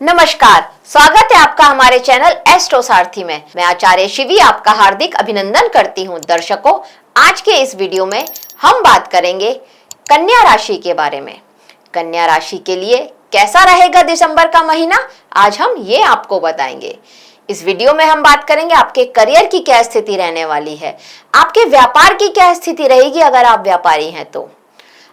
नमस्कार, स्वागत है आपका हमारे चैनल एस्ट्रो सारथी में। मैं आचार्य शिवी आपका हार्दिक अभिनंदन करती हूँ। दर्शकों, आज के इस वीडियो में हम बात करेंगे कन्या राशि के बारे में। कन्या राशि के लिए कैसा रहेगा दिसंबर का महीना, आज हम ये आपको बताएंगे। इस वीडियो में हम बात करेंगे आपके करियर की क्या स्थिति रहने वाली है, आपके व्यापार की क्या स्थिति रहेगी अगर आप व्यापारी हैं तो,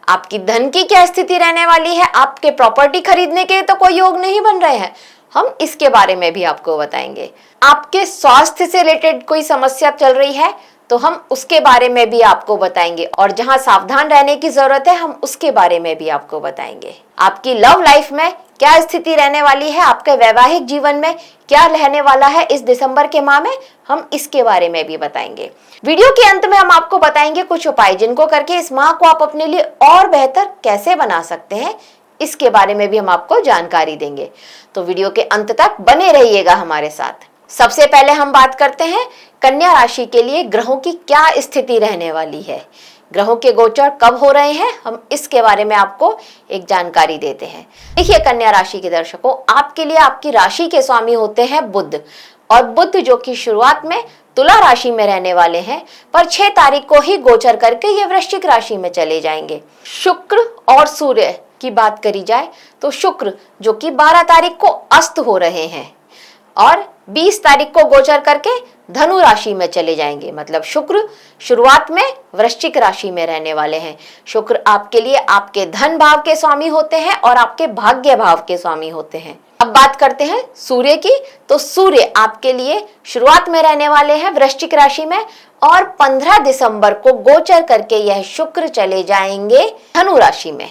आपकी धन की क्या स्थिति रहने वाली है, आपके प्रॉपर्टी खरीदने के तो कोई योग नहीं बन रहे हैं, हम इसके बारे में भी आपको बताएंगे। आपके स्वास्थ्य से रिलेटेड कोई समस्या चल रही है तो हम उसके बारे में भी आपको बताएंगे, और जहां सावधान रहने की जरूरत है हम उसके बारे में भी आपको बताएंगे। आपकी लव लाइफ में क्या स्थिति रहने वाली है, आपके वैवाहिक जीवन में क्या रहने वाला है इस दिसंबर के माह में, हम इसके बारे में भी बताएंगे। वीडियो के अंत में हम आपको बताएंगे कुछ उपाय जिनको करके इस माह को आप अपने लिए और बेहतर कैसे बना सकते हैं, इसके बारे में भी हम आपको जानकारी देंगे। तो वीडियो के अंत तक बने रहिएगा हमारे साथ। सबसे पहले हम बात करते हैं कन्या राशि के लिए ग्रहों की क्या स्थिति रहने वाली है, ग्रहों के गोचर कब हो रहे हैं, हम इसके बारे में आपको एक जानकारी देते हैं। देखिए कन्या राशि के दर्शकों, आपके लिए आपकी राशि के स्वामी होते हैं बुध, और बुध जो कि शुरुआत में तुला राशि में रहने वाले हैं, पर 6 तारीख को ही गोचर करके ये वृश्चिक राशि में चले जाएंगे। शुक्र और सूर्य की बात करी जाए तो शुक्र जो कि 12 तारीख को अस्त हो रहे हैं और 20 तारीख को गोचर करके धनु राशि में चले जाएंगे। मतलब शुक्र शुरुआत में वृश्चिक राशि में रहने वाले हैं। शुक्र आपके लिए आपके धन भाव के स्वामी होते हैं और आपके भाग्य भाव के स्वामी होते हैं। अब बात करते हैं सूर्य की, तो सूर्य आपके लिए शुरुआत में रहने वाले हैं वृश्चिक राशि में, और 15 दिसंबर को गोचर करके यह शुक्र चले जाएंगे धनु राशि में।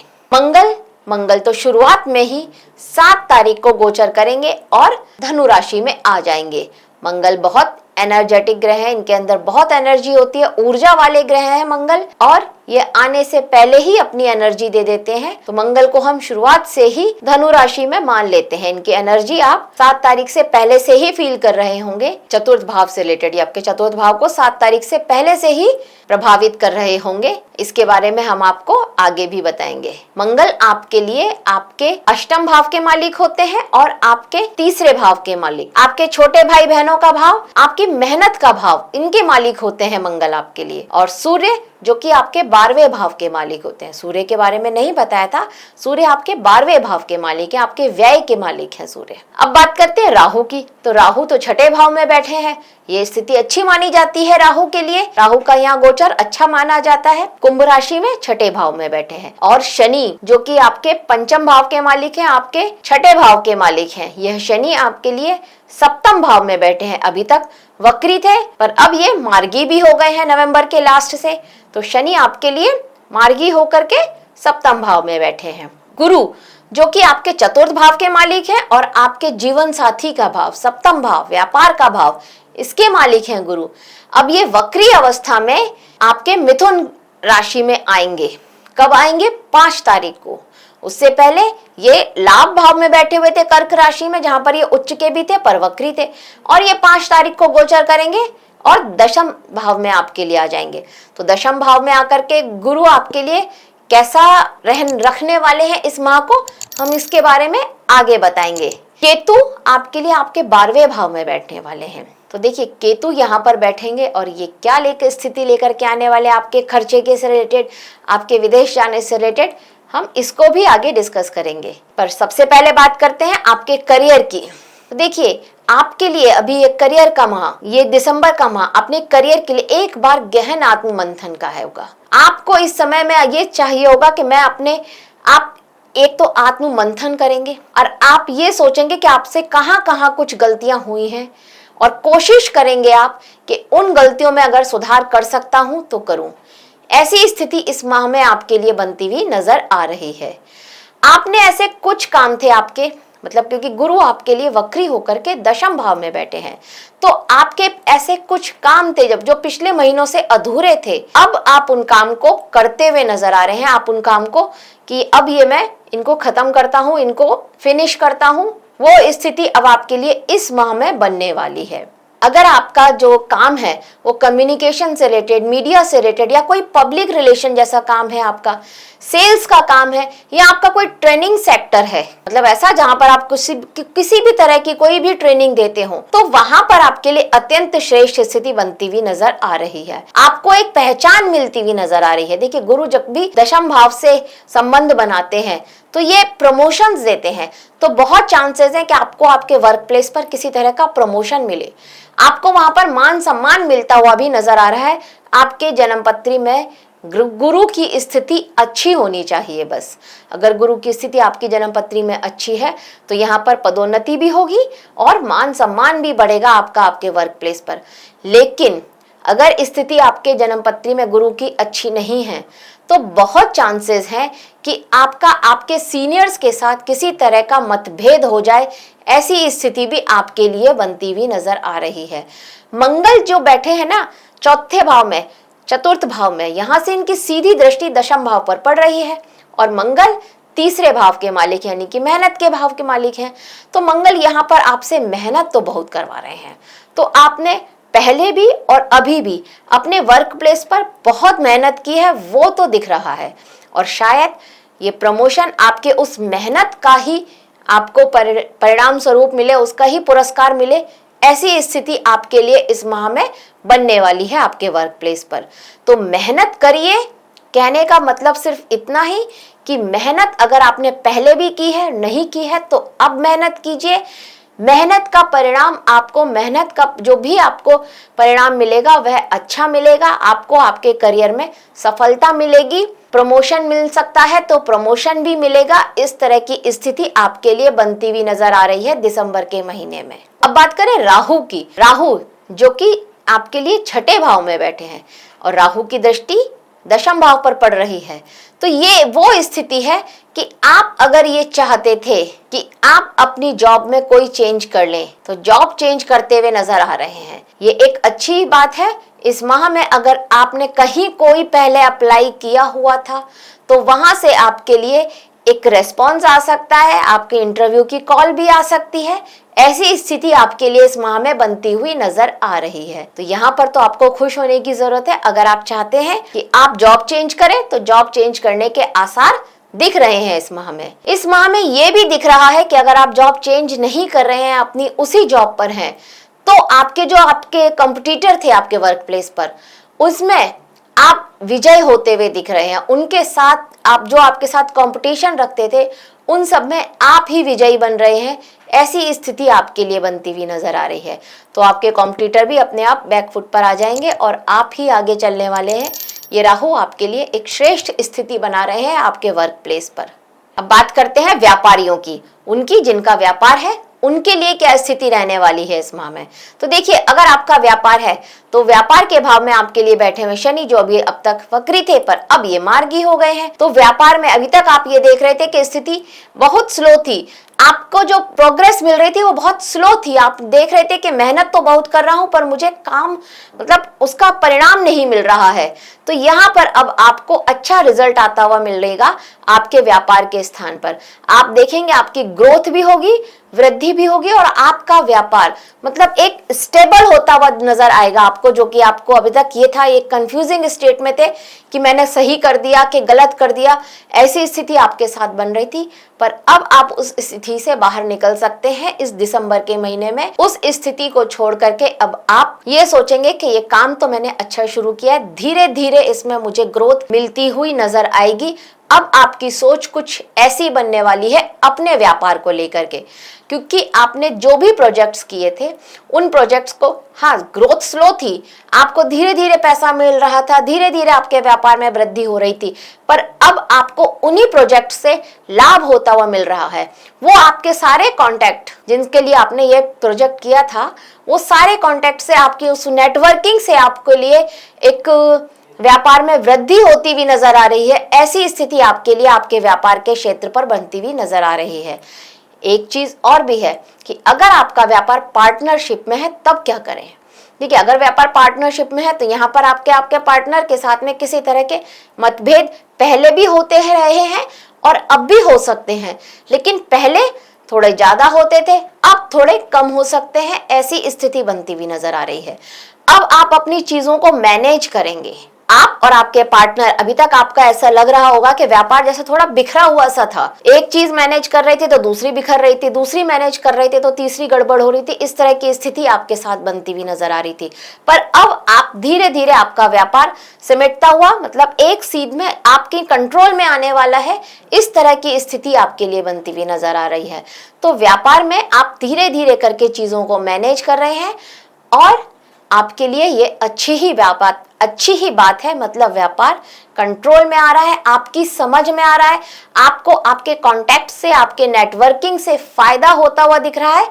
मंगल तो शुरुआत में ही 7 तारीख को गोचर करेंगे और धनु राशि में आ जाएंगे। मंगल बहुत एनर्जेटिक ग्रह है, इनके अंदर बहुत एनर्जी होती है, ऊर्जा वाले ग्रह हैं मंगल, और ये आने से पहले ही अपनी एनर्जी दे देते हैं। तो मंगल को हम शुरुआत से ही धनु राशि में मान लेते हैं। इनकी एनर्जी आप 7 तारीख से पहले से ही फील कर रहे होंगे। चतुर्थ भाव से रिलेटेड, आपके चतुर्थ भाव को 7 तारीख से पहले से ही प्रभावित कर रहे होंगे। इसके बारे में हम आपको आगे भी बताएंगे। मंगल आपके लिए आपके अष्टम भाव के मालिक होते हैं और आपके तीसरे भाव के मालिक, आपके छोटे भाई बहनों का भाव, आपकी मेहनत का भाव, इनके मालिक होते हैं मंगल आपके लिए। और सूर्य जो कि आपके 12वें भाव के मालिक होते हैं। सूर्य के बारे में नहीं बताया था, सूर्य आपके 12वें भाव के मालिक है, आपके व्यय के मालिक है सूर्य। अब बात करते हैं राहु की, तो राहु तो छठे भाव में बैठे हैं। ये स्थिति अच्छी मानी जाती है राहु के लिए, राहु का यहाँ गोचर अच्छा माना जाता है। कुंभ राशि में छठे भाव में बैठे हैं। और शनि जो कि आपके पंचम भाव के मालिक हैं, आपके छठे भाव के मालिक हैं, यह शनि आपके लिए सप्तम भाव में बैठे हैं। अभी तक वक्री थे पर अब ये मार्गी भी हो गए हैं नवंबर के लास्ट से। तो शनि आपके लिए मार्गी होकर के सप्तम भाव में बैठे हैं। गुरु जो कि आपके चतुर्थ भाव के मालिक हैं और आपके जीवन साथी का भाव, सप्तम भाव, व्यापार का भाव, इसके मालिक हैं गुरु। अब ये वक्री अवस्था में आपके मिथुन राशि में आएंगे। कब आएंगे? 5 तारीख को। उससे पहले ये लाभ भाव में बैठे हुए थे कर्क राशि में, जहां पर ये उच्च के भी थे पर वक्री थे, और ये 5 तारीख को गोचर करेंगे और दशम भाव में आपके लिए आ जाएंगे। तो दशम भाव में आकर के गुरु आपके लिए कैसा रखने वाले हैं इस माह को, हम इसके बारे में आगे बताएंगे। केतु आपके लिए आपके 12वें भाव में बैठने वाले हैं। तो देखिए केतु यहाँ पर बैठेंगे और ये क्या लेकर स्थिति लेकर के आने वाले, आपके खर्चे के से रिलेटेड, आपके विदेश जाने से रिलेटेड, हम इसको भी आगे डिस्कस करेंगे। पर सबसे पहले बात करते हैं आपके करियर की। तो देखिए आपके लिए अभी ये करियर का माह, ये दिसंबर का माह अपने करियर के लिए एक बार गहन आत्ममंथन का होगा। आपको इस समय में ये चाहिए होगा कि आप एक तो आत्ममंथन करेंगे और आप ये सोचेंगे कि आपसे कहाँ कहाँ कुछ गलतियां हुई हैं, और कोशिश करेंगे आप कि उन गलतियों में अगर सुधार कर सकता हूं तो करूं। ऐसी स्थिति इस माह में आपके लिए बनती हुई नजर आ रही है। आपने ऐसे कुछ काम थे आपके, मतलब क्योंकि गुरु आपके लिए वक्री होकर के दशम भाव में बैठे हैं, तो आपके ऐसे कुछ काम थे जब जो पिछले महीनों से अधूरे थे, अब आप उन काम को करते हुए नजर आ रहे हैं। आप उन काम को कि अब ये मैं इनको खत्म करता हूँ, इनको फिनिश करता हूँ, वो स्थिति अब आपके लिए इस माह में बनने वाली है। अगर आपका जो काम है वो कम्युनिकेशन से रिलेटेड, मीडिया से रिलेटेड, या कोई पब्लिक रिलेशन जैसा काम है, आपका सेल्स का काम है, या आपका कोई ट्रेनिंग सेक्टर है, मतलब ऐसा जहां पर आप किसी भी तरह की कोई भी ट्रेनिंग देते हो, तो वहां पर आपके लिए अत्यंत श्रेष्ठ स्थिति बनती हुई नजर आ रही है। आपको एक पहचान मिलती हुई नजर आ रही है। देखिए, गुरु जब भी दशम भाव से संबंध बनाते हैं तो ये प्रमोशंस देते हैं, तो बहुत चांसेस हैं कि आपको आपके वर्क प्लेस पर किसी तरह का प्रमोशन मिले, आपको वहां पर मान सम्मान मिलता हुआ भी नजर आ रहा है। आपके जन्मपत्री में गुरु की स्थिति अच्छी होनी चाहिए। बस अगर गुरु की स्थिति आपकी जन्मपत्री में अच्छी है तो यहाँ पर पदोन्नति भी होगी और मान सम्मान भी बढ़ेगा आपका आपके वर्क प्लेस पर। लेकिन अगर स्थिति आपके जन्मपत्री में गुरु की अच्छी नहीं है तो बहुत चांसेस हैं कि आपका आपके सीनियर्स के साथ किसी तरह का मतभेद हो जाए, ऐसी स्थिति भी आपके लिए बनती हुई नजर आ रही है। मंगल जो बैठे हैं ना चौथे भाव में, चतुर्थ भाव में, यहां से इनकी सीधी दृष्टि दशम भाव पर पड़ रही है और मंगल तीसरे भाव के मालिक यानी कि मेहनत के भाव के मालिक हैं। तो मंगल यहाँ पर आपसे मेहनत तो बहुत करवा रहे हैं। तो आपने पहले भी और अभी भी अपने वर्क प्लेस पर बहुत मेहनत की है, वो तो दिख रहा है, और शायद ये प्रमोशन आपके उस मेहनत का ही आपको परिणाम स्वरूप मिले, उसका ही पुरस्कार मिले, ऐसी स्थिति आपके लिए इस माह में बनने वाली है आपके वर्क प्लेस पर। तो मेहनत करिए, कहने का मतलब सिर्फ इतना ही कि मेहनत अगर आपने पहले भी की है, नहीं की है, तो अब मेहनत कीजिए। मेहनत का परिणाम आपको, मेहनत का जो भी आपको परिणाम मिलेगा वह अच्छा मिलेगा। आपको आपके करियर में सफलता मिलेगी, प्रमोशन मिल सकता है तो प्रमोशन भी मिलेगा। इस तरह की स्थिति आपके लिए बनती हुई नजर आ रही है दिसंबर के महीने में। अब बात करें राहु की। राहु जो कि आपके लिए छठे भाव में बैठे हैं और राहु की दृष्टि दशम भाव पर पड़ रही है। तो ये वो स्थिति है कि आप अगर ये चाहते थे कि आप अपनी जॉब में कोई चेंज कर लें तो जॉब चेंज करते हुए नजर आ रहे हैं। ये एक अच्छी बात है। इस माह में अगर आपने कहीं कोई पहले अप्लाई किया हुआ था तो वहां से आपके लिए एक रेस्पॉन्स आ सकता है, आपके इंटरव्यू की कॉल भी आ सकती है। ऐसी स्थिति आपके लिए इस माह में बनती हुई नजर आ रही है। तो यहाँ पर तो आपको खुश होने की जरूरत है। अगर आप चाहते हैं कि आप जॉब चेंज करें तो जॉब चेंज करने के आसार दिख रहे हैं इस माह में। इस माह में ये भी दिख रहा है कि अगर आप जॉब चेंज नहीं कर रहे हैं, अपनी उसी जॉब पर हैं, तो आपके कंपटीटर थे आपके वर्क प्लेस पर, उसमें आप विजय होते हुए दिख रहे हैं। उनके साथ आप जो आपके साथ कंपटीशन रखते थे उन सब में आप ही विजयी बन रहे हैं। ऐसी स्थिति आपके लिए बनती हुई नजर आ रही है। तो आपके कॉम्पिटिटर भी अपने आप बैकफुट पर आ जाएंगे और आप ही आगे चलने वाले हैं। ये राहु आपके लिए एक श्रेष्ठ स्थिति बना रहे हैं आपके वर्क प्लेस पर। अब बात करते हैं व्यापारियों की। उनकी जिनका व्यापार है उनके लिए क्या स्थिति रहने वाली है इस माह में। तो देखिए, अगर आपका व्यापार है तो व्यापार के भाव में आपके लिए बैठे हुए शनि, जो अभी अब तक वक्री थे पर अब ये मार्गी हो गए हैं। तो व्यापार में अभी तक आप ये देख रहे थे कि स्थिति बहुत स्लो थी, आपको जो प्रोग्रेस मिल रही थी वो बहुत स्लो थी। आप देख रहे थे कि मेहनत तो बहुत कर रहा हूं पर मुझे काम मतलब उसका परिणाम नहीं मिल रहा है। तो यहाँ पर अब आपको अच्छा रिजल्ट आता हुआ मिलेगा आपके व्यापार के स्थान पर। आप देखेंगे आपकी ग्रोथ भी होगी, वृद्धि भी होगी और आपका व्यापार मतलब एक स्टेबल होता हुआ नजर आएगा आपको, जो कि आपको अभी तक ये था, एक कंफ्यूजिंग स्टेट में थे कि मैंने सही कर दिया कि गलत कर दिया। ऐसी स्थिति आपके साथ बन रही थी पर अब आप उस स्थिति से बाहर निकल सकते हैं इस दिसंबर के महीने में। उस स्थिति को छोड़ करके अब आप ये सोचेंगे कि ये काम तो मैंने अच्छा शुरू किया है, धीरे धीरे इसमें मुझे ग्रोथ मिलती हुई नजर आएगी। अब आपकी सोच कुछ ऐसी बनने वाली है अपने व्यापार को लेकर के, क्योंकि आपने जो भी प्रोजेक्ट्स किए थे उन प्रोजेक्ट्स को, हाँ ग्रोथ स्लो थी, आपको धीरे धीरे पैसा मिल रहा था, धीरे धीरे आपके व्यापार में वृद्धि हो रही थी, पर अब आपको उन्हीं प्रोजेक्ट से लाभ होता हुआ मिल रहा है। वो आपके सारे कॉन्टैक्ट जिनके लिए आपने ये प्रोजेक्ट किया था, वो सारे कॉन्टैक्ट से, आपकी उस नेटवर्किंग से आपके लिए एक व्यापार में वृद्धि होती हुई नजर आ रही है। ऐसी स्थिति आपके लिए आपके व्यापार के क्षेत्र पर बनती हुई नजर आ रही है। एक चीज और भी है कि अगर आपका व्यापार पार्टनरशिप में है तब क्या करें। देखिए, अगर व्यापार पार्टनरशिप में है तो यहाँ पर आपके पार्टनर के साथ में किसी तरह के मतभेद पहले भी होते रहे हैं और अब भी हो सकते हैं, लेकिन पहले थोड़े ज्यादा होते थे, अब थोड़े कम हो सकते हैं, ऐसी स्थिति बनती हुई नजर आ रही है। अब आप अपनी चीजों को मैनेज करेंगे। आप और आपके पार्टनर, अभी तक आपका ऐसा लग रहा होगा कि व्यापार जैसे थोड़ा बिखरा हुआ सा था, एक चीज मैनेज कर रहे थे तो दूसरी बिखर रही थी, दूसरी मैनेज कर रहे थे तो तीसरी गड़बड़ हो रही थी। इस तरह की स्थिति आपके साथ बनती हुई नजर आ रही थी। पर अब आप धीरे धीरे आपका व्यापार सिमटता हुआ, मतलब एक सीध में आपके कंट्रोल में आने वाला है, इस तरह की स्थिति आपके लिए बनती हुई नजर आ रही है। तो व्यापार में आप धीरे धीरे करके चीजों को मैनेज कर रहे हैं और आपके लिए ये अच्छी ही बात है। मतलब व्यापार कंट्रोल में आ रहा है, आपकी समझ में आ रहा है, आपको आपके कॉन्टैक्ट से, आपके नेटवर्किंग से फायदा होता हुआ दिख रहा है।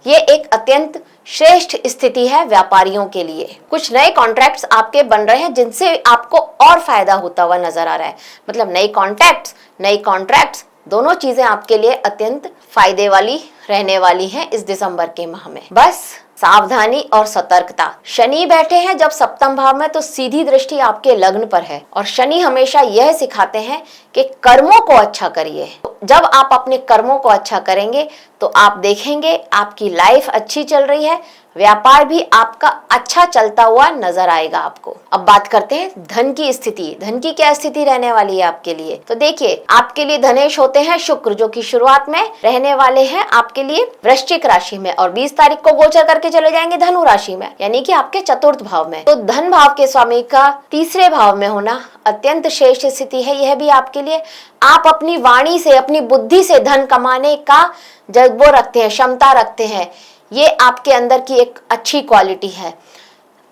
ये एक अत्यंत श्रेष्ठ स्थिति है व्यापारियों के लिए। कुछ नए कॉन्ट्रैक्ट्स आपके बन रहे हैं जिनसे आपको और फायदा होता हुआ नजर आ रहा है। मतलब नए कॉन्ट्रैक्ट्स दोनों चीजें आपके लिए अत्यंत फायदे वाली रहने वाली हैं इस दिसंबर के माह में। बस सावधानी और सतर्कता। शनि बैठे हैं जब सप्तम भाव में, तो सीधी दृष्टि आपके लग्न पर है और शनि हमेशा यह सिखाते हैं कि कर्मों को अच्छा करिए। जब आप अपने कर्मों को अच्छा करेंगे तो आप देखेंगे आपकी लाइफ अच्छी चल रही है, व्यापार भी आपका अच्छा चलता हुआ नजर आएगा आपको। अब बात करते हैं धन की स्थिति। धन की क्या स्थिति रहने वाली है आपके लिए? तो देखिए, आपके लिए धनेश होते हैं शुक्र, जो कि शुरुआत में रहने वाले हैं आपके लिए वृश्चिक राशि में और 20 तारीख को गोचर करके चले जाएंगे धनु राशि में, यानी कि आपके चतुर्थ भाव में। तो धन भाव के स्वामी का तीसरे भाव में होना अत्यंत श्रेष्ठ स्थिति है। यह भी आपके लिए, आप अपनी वाणी से, अपनी बुद्धि से धन कमाने का जज्बा रखते हैं, क्षमता रखते हैं, ये आपके अंदर की एक अच्छी क्वालिटी है।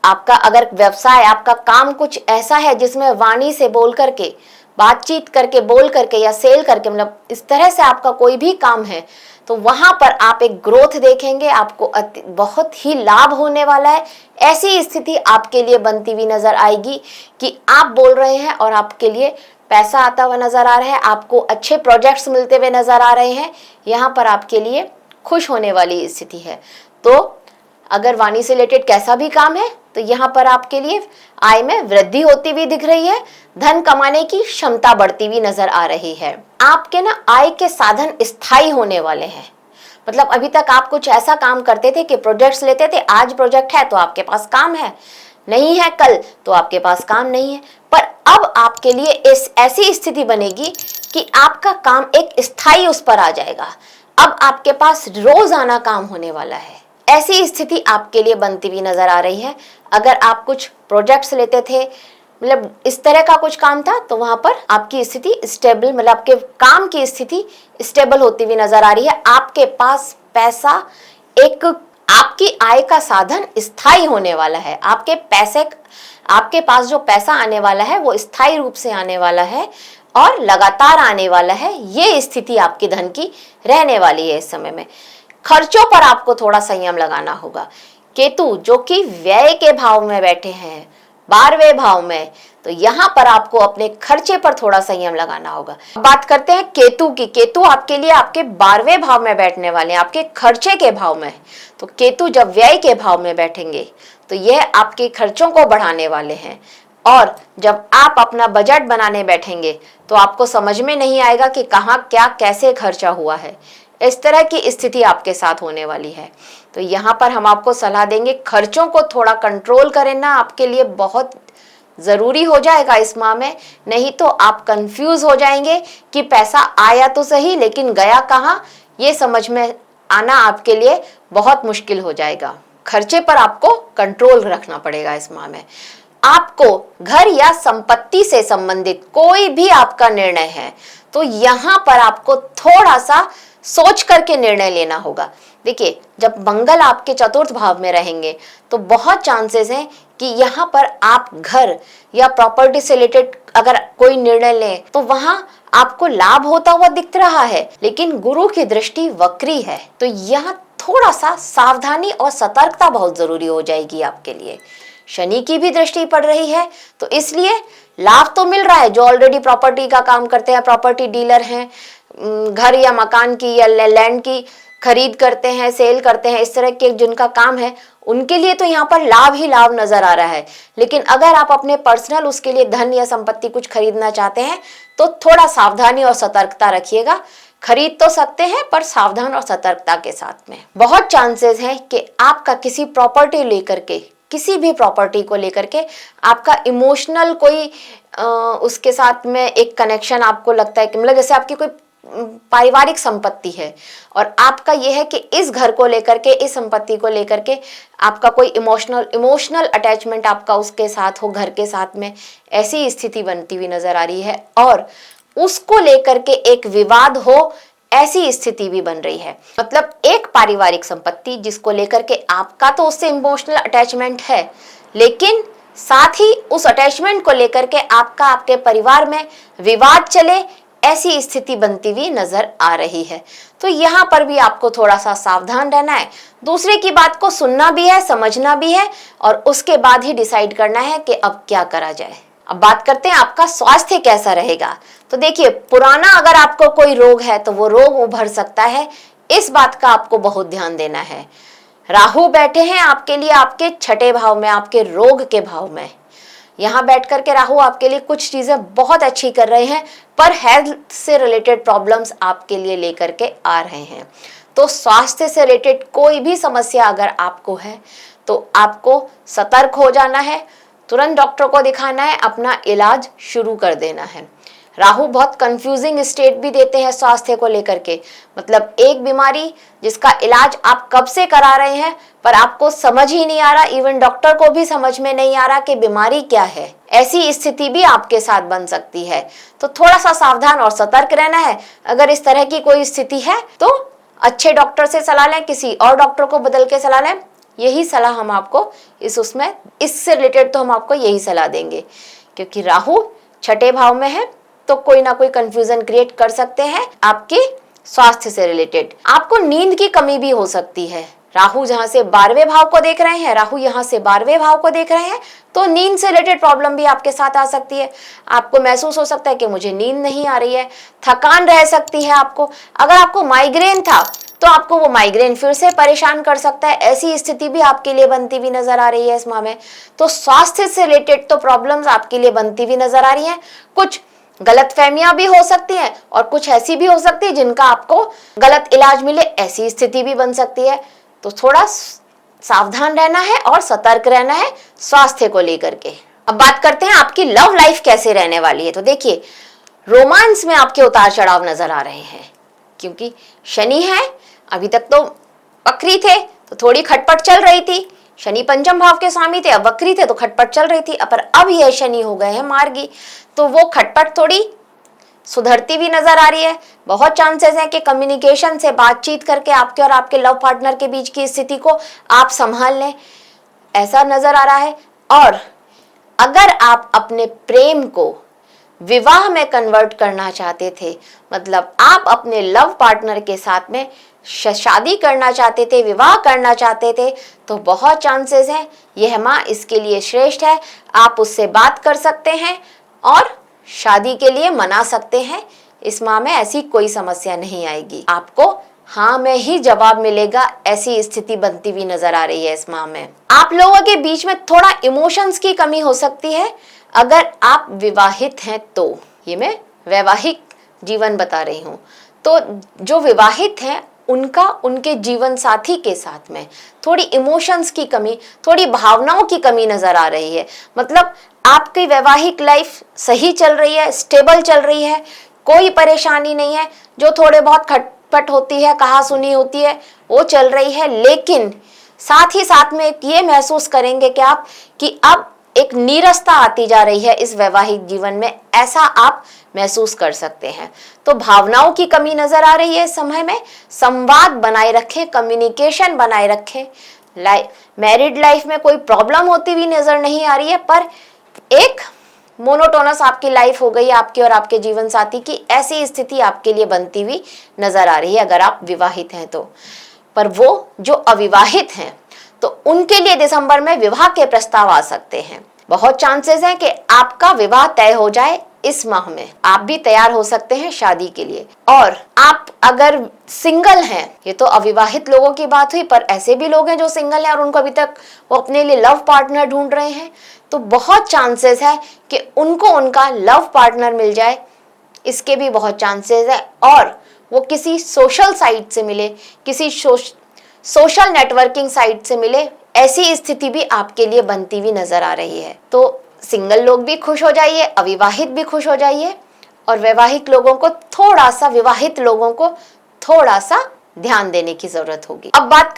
आपका अगर व्यवसाय, आपका काम कुछ ऐसा है जिसमें वाणी से बोल करके, बातचीत करके, बोल करके या सेल करके, मतलब इस तरह से आपका कोई भी काम है, तो वहां पर आप एक ग्रोथ देखेंगे, आपको बहुत ही लाभ होने वाला है। ऐसी स्थिति आपके लिए बनती हुई नजर आएगी कि आप बोल रहे हैं और आपके लिए पैसा आता हुआ नजर आ रहा है, आपको अच्छे प्रोजेक्ट्स मिलते हुए नजर आ रहे हैं। यहाँ पर आपके लिए खुश होने वाली स्थिति है। तो अगर वाणी से रिलेटेड कैसा भी काम है तो यहाँ पर आपके लिए आय में वृद्धि होती हुई दिख रही है, धन कमाने की क्षमता बढ़ती हुई नजर आ रही है। आपके ना आय के साधन स्थायी होने वाले हैं। मतलब अभी तक आप कुछ ऐसा काम करते थे कि प्रोजेक्ट्स लेते थे, आज प्रोजेक्ट है तो आपके पास काम है, नहीं है कल तो आपके पास काम नहीं है। पर अब आपके लिए ऐसी स्थिति बनेगी कि आपका काम एक स्थायी उस पर आ जाएगा। अब आपके पास रोजाना काम होने वाला है, ऐसी स्थिति आपके लिए बनती हुई नजर आ रही है। अगर आप कुछ प्रोजेक्ट्स लेते थे, मतलब इस तरह का कुछ काम था, तो वहां पर आपकी स्थिति स्टेबल, मतलब आपके काम की स्थिति स्टेबल होती हुई नजर आ रही है। आपके पास पैसा, एक आपकी आय का साधन स्थायी होने वाला है। आपके पास जो पैसा आने वाला है वो स्थायी रूप से आने वाला है और लगातार आने वाला है। ये स्थिति आपकी धन की रहने वाली है। इस समय में खर्चों पर आपको थोड़ा संयम लगाना होगा। केतु जो कि व्यय के भाव में बैठे हैं, 12वें भाव में, तो यहाँ पर आपको अपने खर्चे पर थोड़ा संयम लगाना होगा। बात करते हैं केतु की। केतु आपके लिए आपके 12वें भाव में बैठने वाले हैं, आपके खर्चे के भाव में। तो केतु जब व्यय के भाव में बैठेंगे तो यह आपके खर्चों को बढ़ाने वाले हैं। और जब आप अपना बजट बनाने बैठेंगे तो आपको समझ में नहीं आएगा कि कहाँ क्या कैसे खर्चा हुआ है। इस तरह की स्थिति आपके साथ होने वाली है। तो यहाँ पर हम आपको सलाह देंगे, खर्चों को थोड़ा कंट्रोल करें ना, आपके लिए बहुत जरूरी हो जाएगा इस माह में। नहीं तो आप कंफ्यूज हो जाएंगे कि पैसा आया तो सही लेकिन गया कहाँ, ये समझ में आना आपके लिए बहुत मुश्किल हो जाएगा। खर्चे पर आपको कंट्रोल रखना पड़ेगा इस माह में। आपको घर या संपत्ति से संबंधित कोई भी आपका निर्णय है तो यहाँ पर आपको थोड़ा सा सोच करके निर्णय लेना होगा। देखिए, जब मंगल आपके चतुर्थ भाव में रहेंगे तो बहुत चांसेस हैं कि यहाँ पर आप घर या प्रॉपर्टी से रिलेटेड अगर कोई निर्णय लें तो वहां आपको लाभ होता हुआ दिख रहा है, लेकिन गुरु की दृष्टि वक्री है। तो यहाँ थोड़ा सा सावधानी और सतर्कता बहुत जरूरी हो जाएगी आपके लिए। शनि की भी दृष्टि पड़ रही है, तो इसलिए लाभ तो मिल रहा है। जो ऑलरेडी प्रॉपर्टी का काम करते हैं, प्रॉपर्टी डीलर हैं, घर या मकान की या लैंड की खरीद करते हैं, सेल करते हैं, इस तरह के जिनका काम है, उनके लिए तो यहाँ पर लाभ ही लाभ नजर आ रहा है। लेकिन अगर आप अपने पर्सनल उसके लिए धन या संपत्ति कुछ खरीदना चाहते हैं तो थोड़ा सावधानी और सतर्कता रखिएगा, खरीद तो सकते हैं पर सावधान और सतर्कता के साथ में। बहुत चांसेस हैं कि आपका किसी प्रॉपर्टी लेकर के, किसी भी प्रॉपर्टी को लेकर के आपका इमोशनल कोई उसके साथ में एक कनेक्शन आपको लगता है कि मतलब जैसे आपकी कोई पारिवारिक संपत्ति है और आपका यह है कि इस घर को लेकर के, इस संपत्ति को लेकर के आपका कोई इमोशनल अटैचमेंट आपका उसके साथ हो, घर के साथ में, ऐसी स्थिति बनती हुई नजर आ रही है और उसको लेकर के एक विवाद हो, ऐसी स्थिति भी बन रही है। मतलब एक पारिवारिक संपत्ति जिसको लेकर के आपका तो उससे इमोशनल अटैचमेंट है, लेकिन साथ ही उस अटैचमेंट को लेकर के आपका आपके परिवार में विवाद चले, ऐसी स्थिति बनती हुई नजर आ रही है। तो यहाँ पर भी आपको थोड़ा सा सावधान रहना है, दूसरे की बात को सुनना भी है, समझना भी है और उसके बाद ही डिसाइड करना है कि अब क्या करा जाए। अब बात करते हैं आपका स्वास्थ्य कैसा रहेगा। तो देखिए, पुराना अगर आपको कोई रोग है तो वो रोग उभर सकता है, इस बात का आपको बहुत ध्यान देना है। राहु बैठे हैं आपके लिए आपके छठे भाव में, आपके रोग के भाव में। यहाँ बैठ करके राहु आपके लिए कुछ चीजें बहुत अच्छी कर रहे हैं, पर हेल्थ से रिलेटेड प्रॉब्लम्स आपके लिए लेकर के आ रहे हैं। तो स्वास्थ्य से रिलेटेड कोई भी समस्या अगर आपको है तो आपको सतर्क हो जाना है, तुरंत डॉक्टर को दिखाना है, अपना इलाज शुरू कर देना है। राहु बहुत कंफ्यूजिंग स्टेट भी देते हैं स्वास्थ्य को लेकर के। मतलब एक बीमारी जिसका इलाज आप कब से करा रहे हैं पर आपको समझ ही नहीं आ रहा, इवन डॉक्टर को भी समझ में नहीं आ रहा कि बीमारी क्या है, ऐसी स्थिति भी आपके साथ बन सकती है। तो थोड़ा सा सावधान और सतर्क रहना है। अगर इस तरह की कोई स्थिति है तो अच्छे डॉक्टर से सलाह लें, किसी और डॉक्टर को बदल के सलाह लें। यही सलाह हम आपको इससे रिलेटेड तो हम आपको यही सलाह देंगे, क्योंकि राहु छठे भाव में है तो कोई ना कोई कंफ्यूजन क्रिएट कर सकते हैं आपके स्वास्थ्य से रिलेटेड। आपको नींद की कमी भी हो सकती है। राहु जहां से 12वें भाव को देख रहे हैं, राहु यहां से 12वें भाव को देख रहे हैं, तो नींद से रिलेटेड प्रॉब्लम भी आपके साथ आ सकती है। आपको महसूस हो सकता है कि मुझे नींद नहीं आ रही है, थकान रह सकती है आपको। अगर आपको माइग्रेन था तो आपको वो माइग्रेन फिर से परेशान कर सकता है, ऐसी स्थिति भी आपके लिए बनती हुई नजर आ रही है इस माह में। तो स्वास्थ्य से रिलेटेड तो प्रॉब्लम्स आपके लिए बनती हुई नजर आ रही हैं। कुछ गलतफहमियां भी हो सकती हैं और कुछ ऐसी भी हो सकती है जिनका आपको गलत इलाज मिले, ऐसी स्थिति भी बन सकती है। तो थोड़ा सावधान रहना है और सतर्क रहना है स्वास्थ्य को लेकर के। अब बात करते हैं आपकी लव लाइफ कैसे रहने वाली है। तो देखिए, रोमांस में आपके उतार चढ़ाव नजर आ रहे हैं, क्योंकि शनि है। अभी तक तो वक्री थे तो थोड़ी खटपट चल रही थी, शनि पंचम भाव के स्वामी थे, अब वक्री थे तो खटपट चल रही थी, पर अब यह शनि हो गए हैं मार्गी, तो वो खटपट थोड़ी सुधरती भी नजर आ रही है। बहुत चांसेस हैं कि कम्युनिकेशन से, बातचीत करके आपके और आपके लव पार्टनर के बीच की स्थिति को आप संभाल लें, ऐसा नजर आ रहा है। और अगर आप अपने प्रेम को विवाह में कन्वर्ट करना चाहते थे, मतलब आप अपने लव पार्टनर के साथ में शादी करना चाहते थे, विवाह करना चाहते थे, तो बहुत चांसेस हैं यह माह इसके लिए श्रेष्ठ है। आप उससे बात कर सकते हैं और शादी के लिए मना सकते हैं। इस माह में ऐसी कोई समस्या नहीं आएगी, आपको हाँ में ही जवाब मिलेगा, ऐसी स्थिति बनती हुई नजर आ रही है इस माह में। आप लोगों के बीच में थोड़ा इमोशंस की कमी हो सकती है अगर आप विवाहित हैं तो। ये मैं वैवाहिक जीवन बता रही हूँ। तो जो विवाहित हैं उनका उनके जीवन साथी के साथ में थोड़ी इमोशंस की कमी, थोड़ी भावनाओं की कमी नजर आ रही है। मतलब आपकी वैवाहिक लाइफ सही चल रही है, स्टेबल चल रही है, कोई परेशानी नहीं है। जो थोड़े बहुत खटपट होती है, कहा सुनी होती है, वो चल रही है, लेकिन साथ ही साथ में ये महसूस करेंगे कि आप कि अब एक नीरसता आती जा रही है इस वैवाहिक जीवन में, ऐसा आप महसूस कर सकते हैं। तो भावनाओं की कमी नजर आ रही है इस समय में। संवाद बनाए रखें, कम्युनिकेशन बनाए रखें। मैरिड लाइफ में कोई प्रॉब्लम होती हुई नजर नहीं आ रही है, पर एक मोनोटोनस आपकी लाइफ हो गई, आपके और आपके जीवन साथी की, ऐसी स्थिति आपके लिए बनती हुई नजर आ रही है अगर आप विवाहित हैं तो। पर वो जो अविवाहित हैं तो उनके लिए दिसंबर में विवाह के प्रस्ताव आ सकते हैं। बहुत चांसेस हैं कि आपका विवाह तय हो जाए इस माह में, आप भी तैयार हो सकते हैं शादी के लिए। और आप अगर सिंगल हैं, ये तो अविवाहित लोगों की बात हुई, पर ऐसे भी लोग हैं जो सिंगल हैं और उनको अभी तक वो अपने लिए लव पार्टनर ढूंढ रहे हैं, तो बहुत चांसेस है कि उनको उनका लव पार्टनर मिल जाए, इसके भी बहुत चांसेस है। और वो किसी सोशल साइट से मिले, किसी सोशल नेटवर्किंग साइट से मिले, ऐसी स्थिति भी आपके लिए बनती हुई नजर आ रही है। तो सिंगल लोग भी खुश हो जाइए, अविवाहित भी खुश हो जाइए, और वैवाहिक लोगों को थोड़ा सा, विवाहित लोगों को थोड़ा सा ध्यान देने की जरूरत होगी। अब बात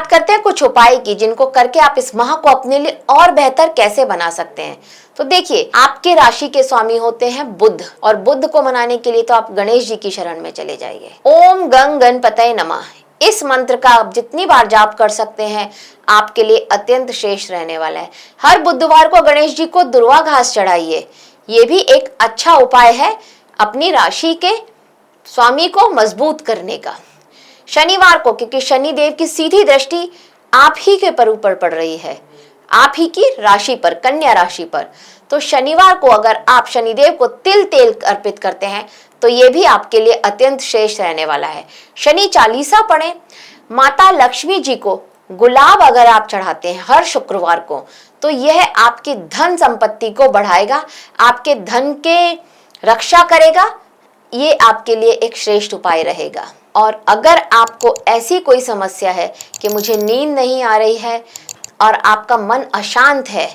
करते हैं कुछ उपाय की, जिनको करके आप इस माह को अपने लिए और बेहतर कैसे बना सकते हैं। तो देखिए, आपके राशि के स्वामी होते हैं बुध, और बुध को मनाने के लिए तो आप गणेश जी की शरण में चले जाइए। ओम गंग गणपतये नमः, इस मंत्र का आप जितनी बार जाप कर सकते हैं आपके लिए अत्यंत श्रेष्ठ रहने वाला है। हर बुधवार को गणेश जी को दुर्वा घास चढ़ाइए, ये भी एक अच्छा उपाय है अपनी राशि के स्वामी को मजबूत करने का। शनिवार को, क्योंकि शनिदेव की सीधी दृष्टि आप ही के ऊपर पड़ रही है, आप ही की राशि पर, कन्या राशि पर, तो शनिवार को अगर आप शनिदेव को तिल तेल अर्पित करते हैं तो ये भी आपके लिए अत्यंत श्रेष्ठ रहने वाला है। शनि चालीसा पढ़ें। माता लक्ष्मी जी को गुलाब अगर आप चढ़ाते हैं हर शुक्रवार को, तो यह आपकी धन संपत्ति को बढ़ाएगा, आपके धन के रक्षा करेगा, ये आपके लिए एक श्रेष्ठ उपाय रहेगा। और अगर आपको ऐसी कोई समस्या है कि मुझे नींद नहीं आ रही है और आपका मन अशांत है,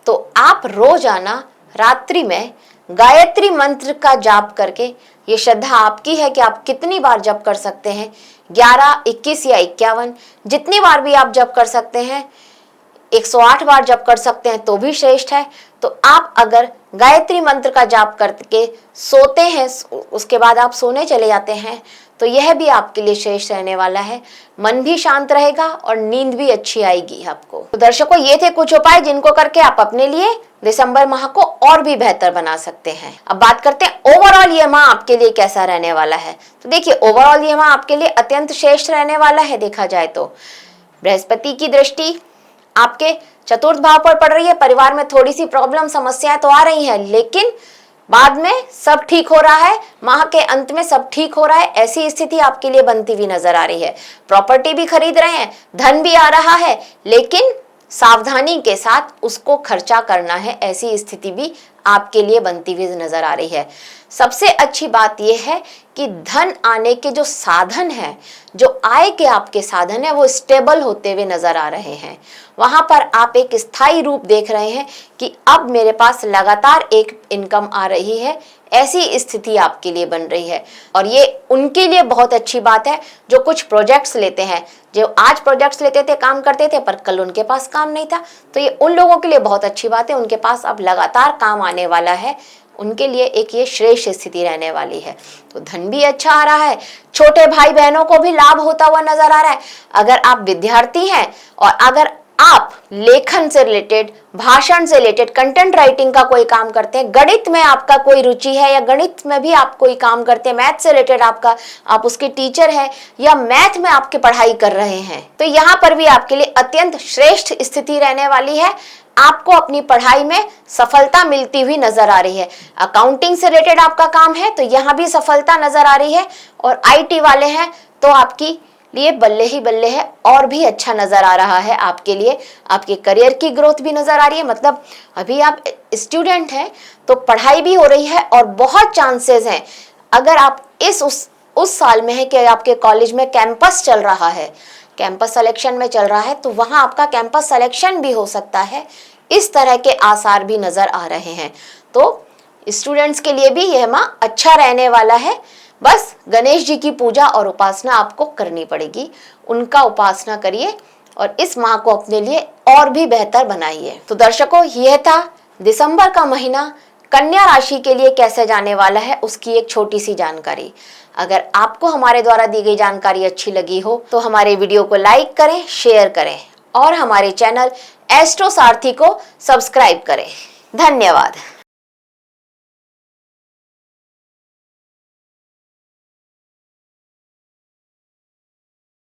तो आप रोजाना रात्रि में गायत्री मंत्र का जाप करके, ये श्रद्धा आपकी है कि आप कितनी बार जप कर सकते हैं, 11, 21 या 51, जितनी बार भी आप जप कर सकते हैं, 108 बार जप कर सकते हैं तो भी श्रेष्ठ है। तो आप अगर गायत्री मंत्र का जाप करके सोते हैं, उसके बाद आप सोने चले जाते हैं, तो यह भी आपके लिए श्रेष्ठ रहने वाला है। मन भी शांत रहेगा और नींद भी अच्छी आएगी आपको। तो दर्शकों, ये थे कुछ उपाय जिनको करके आप अपने लिए दिसंबर माह को और भी बेहतर बना सकते हैं। अब बात करते हैं ओवरऑल ये माह आपके लिए कैसा रहने वाला है। तो देखिए, ओवरऑल ये माह आपके लिए अत्यंत श्रेष्ठ रहने वाला है। देखा जाए तो बृहस्पति की दृष्टि आपके चतुर्थ भाव पर पड़ रही है। परिवार में थोड़ी सी प्रॉब्लम, समस्याएं तो आ रही हैं, लेकिन बाद में सब ठीक हो रहा है, माह के अंत में सब ठीक हो रहा है, ऐसी स्थिति आपके लिए बनती हुई नजर आ रही है। प्रॉपर्टी भी खरीद रहे हैं, धन भी आ रहा है, लेकिन सावधानी के साथ उसको खर्चा करना है, ऐसी स्थिति भी आपके लिए बनती हुई नजर आ रही है। सबसे अच्छी बात यह है कि धन आने के जो साधन हैं, जो आय के आपके साधन है, वो स्टेबल होते हुए नजर आ रहे हैं। वहां पर आप एक स्थायी रूप देख रहे हैं कि अब मेरे पास लगातार एक इनकम आ रही है, ऐसी स्थिति आपके लिए बन रही है। और ये उनके लिए बहुत अच्छी बात है जो कुछ प्रोजेक्ट्स लेते हैं, जो आज प्रोजेक्ट्स लेते थे, काम करते थे, पर कल उनके पास काम नहीं था, तो ये उन लोगों के लिए बहुत अच्छी बात है। उनके पास अब लगातार काम आने वाला है, उनके लिए एक ये श्रेष्ठ स्थिति रहने वाली है। तो धन भी अच्छा आ रहा है, छोटे भाई बहनों को भी लाभ होता हुआ नजर आ रहा है। अगर आप विद्यार्थी हैं और अगर आप लेखन से रिलेटेड, भाषण से रिलेटेड, कंटेंट राइटिंग का कोई काम करते हैं, गणित में आपका कोई रुचि है या गणित में भी आप कोई काम करते हैं, मैथ से रिलेटेड आप उसके टीचर हैं या मैथ में आपकी पढ़ाई कर रहे हैं, तो यहाँ पर भी आपके लिए अत्यंत श्रेष्ठ स्थिति रहने वाली है। आपको अपनी पढ़ाई में सफलता मिलती हुई नजर आ रही है। अकाउंटिंग से रिलेटेड आपका काम है तो यहाँ भी सफलता नजर आ रही है, और IT वाले हैं तो आपकी लिए बल्ले ही बल्ले है, और भी अच्छा नजर आ रहा है आपके लिए। आपके करियर की ग्रोथ भी नजर आ रही है, मतलब अभी आप स्टूडेंट हैं तो पढ़ाई भी हो रही है, और बहुत चांसेस हैं अगर आप उस साल में है कि आपके कॉलेज में कैंपस चल रहा है, कैंपस सिलेक्शन में चल रहा है, तो वहां आपका कैंपस सिलेक्शन भी हो सकता है। इस तरह के आसार भी नजर आ रहे हैं। तो स्टूडेंट्स के लिए भी यह माह अच्छा रहने वाला है। बस गणेश जी की पूजा और उपासना आपको करनी पड़ेगी, उनका उपासना करिए और इस माह को अपने लिए और भी बेहतर बनाइए। तो दर्शकों, यह था दिसंबर का महीना कन्या राशि के लिए कैसे जाने वाला है, उसकी एक छोटी सी जानकारी। अगर आपको हमारे द्वारा दी गई जानकारी अच्छी लगी हो तो हमारे वीडियो को लाइक करें, शेयर करें और हमारे चैनल एस्ट्रो सारथी को सब्सक्राइब करें। धन्यवाद।